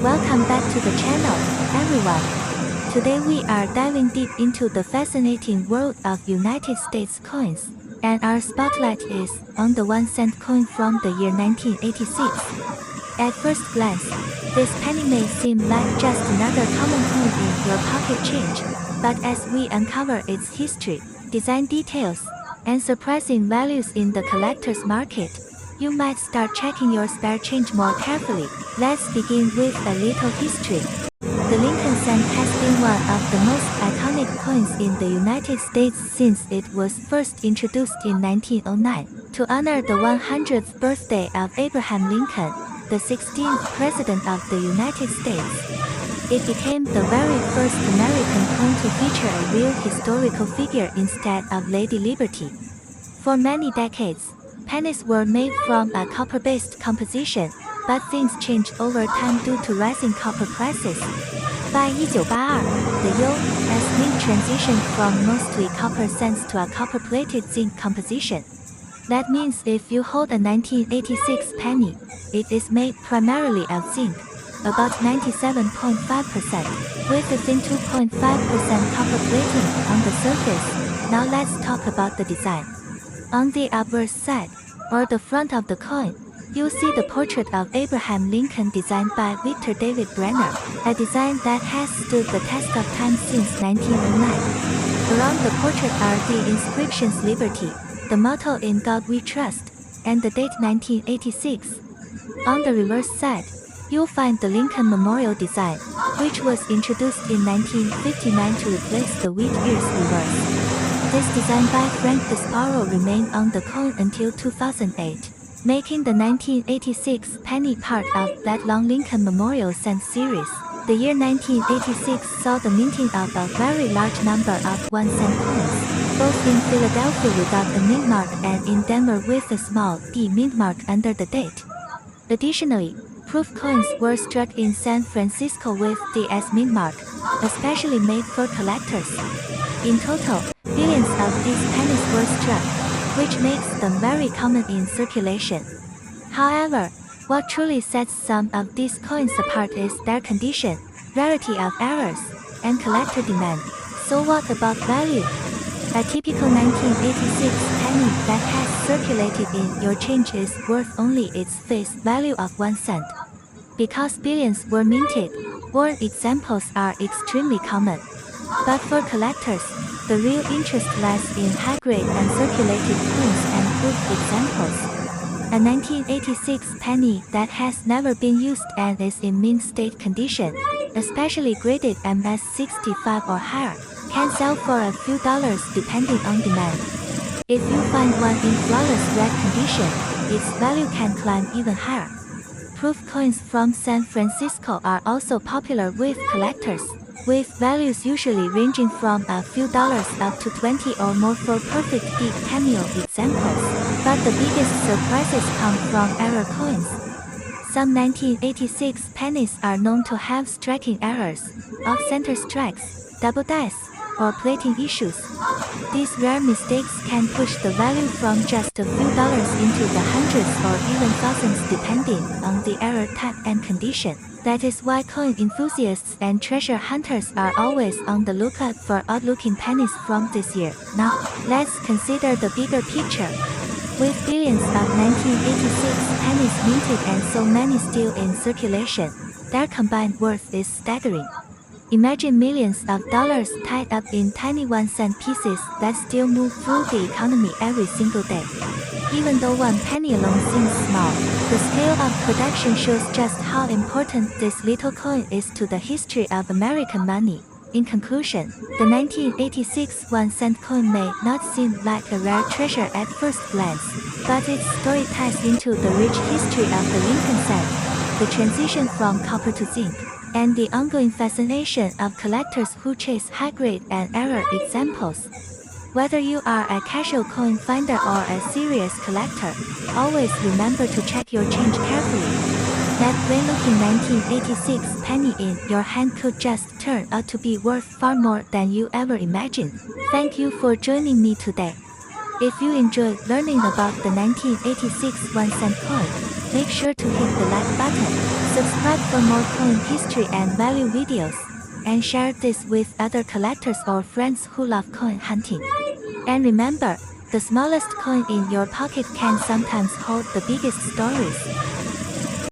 Welcome back to the channel, everyone. Today we are diving deep into the fascinating world of United States coins, and our spotlight is on the 1-cent coin from the year 1986. At first glance, this penny may seem like just another common coin in your pocket change, but as we uncover its history, design details, and surprising values in the collector's market, you might start checking your spare change more carefully. Let's begin with a little history. The Lincoln cent has been one of the most iconic coins in the United States since it was first introduced in 1909 to honor the 100th birthday of Abraham Lincoln, the 16th President of the United States. It became the very first American coin to feature a real historical figure instead of Lady Liberty. For many decades, pennies were made from a copper-based composition, but things changed over time due to rising copper prices. By 1982, the U.S. Mint transitioned from mostly copper cents to a copper-plated zinc composition. That means if you hold a 1986 penny, it is made primarily of zinc, about 97.5%, with a thin 2.5% copper plating on the surface. Now let's talk about the design. On the obverse side, or the front of the coin, you'll see the portrait of Abraham Lincoln designed by Victor David Brenner, a design that has stood the test of time since 1909. Around the portrait are the inscriptions Liberty, the motto In God We Trust, and the date 1986. On the reverse side, you'll find the Lincoln Memorial design, which was introduced in 1959 to replace the wheat ears reverse. This design by Frank the Sparrow remained on the coin until 2008, making the 1986 penny part of that long Lincoln Memorial cent series. The year 1986 saw the minting of a very large number of 1-cent coins, both in Philadelphia without a mint mark and in Denver with a small D mint mark under the date. Additionally, proof coins were struck in San Francisco with the S mint mark, especially made for collectors. In total, billions of these pennies were struck, which makes them very common in circulation. However, what truly sets some of these coins apart is their condition, rarity of errors, and collector demand. So what about value? A typical 1986 penny that has circulated in your change is worth only its face value of 1 cent. Because billions were minted, worn examples are extremely common. But for collectors, the real interest lies in high-grade uncirculated coins and good examples. A 1986 penny that has never been used and is in mint state condition, especially graded MS65 or higher, can sell for a few dollars depending on demand. If you find one in flawless red condition, its value can climb even higher. Proof coins from San Francisco are also popular with collectors, with values usually ranging from a few dollars up to 20 or more for perfect deep cameo examples. But the biggest surprises come from error coins. Some 1986 pennies are known to have striking errors, off-center strikes, double dice, or plating issues. These rare mistakes can push the value from just a few dollars into the hundreds or even thousands depending on the error type and condition. That is why coin enthusiasts and treasure hunters are always on the lookout for odd-looking pennies from this year. Now, let's consider the bigger picture. With billions of 1986 pennies minted and so many still in circulation, their combined worth is staggering. Imagine millions of dollars tied up in tiny 1-cent pieces that still move through the economy every single day. Even though one penny alone seems small, the scale of production shows just how important this little coin is to the history of American money. In conclusion, the 1986 1-cent coin may not seem like a rare treasure at first glance, but its story ties into the rich history of the Lincoln cent, the transition from copper to zinc, and the ongoing fascination of collectors who chase high-grade and error examples. Whether you are a casual coin finder or a serious collector, always remember to check your change carefully. That plain-looking 1986 penny in your hand could just turn out to be worth far more than you ever imagined. Thank you for joining me today. If you enjoyed learning about the 1986 1-cent coin, make sure to hit the like button, Subscribe for more coin history and value videos, and share this with other collectors or friends who love coin hunting. And remember, the smallest coin in your pocket can sometimes hold the biggest stories.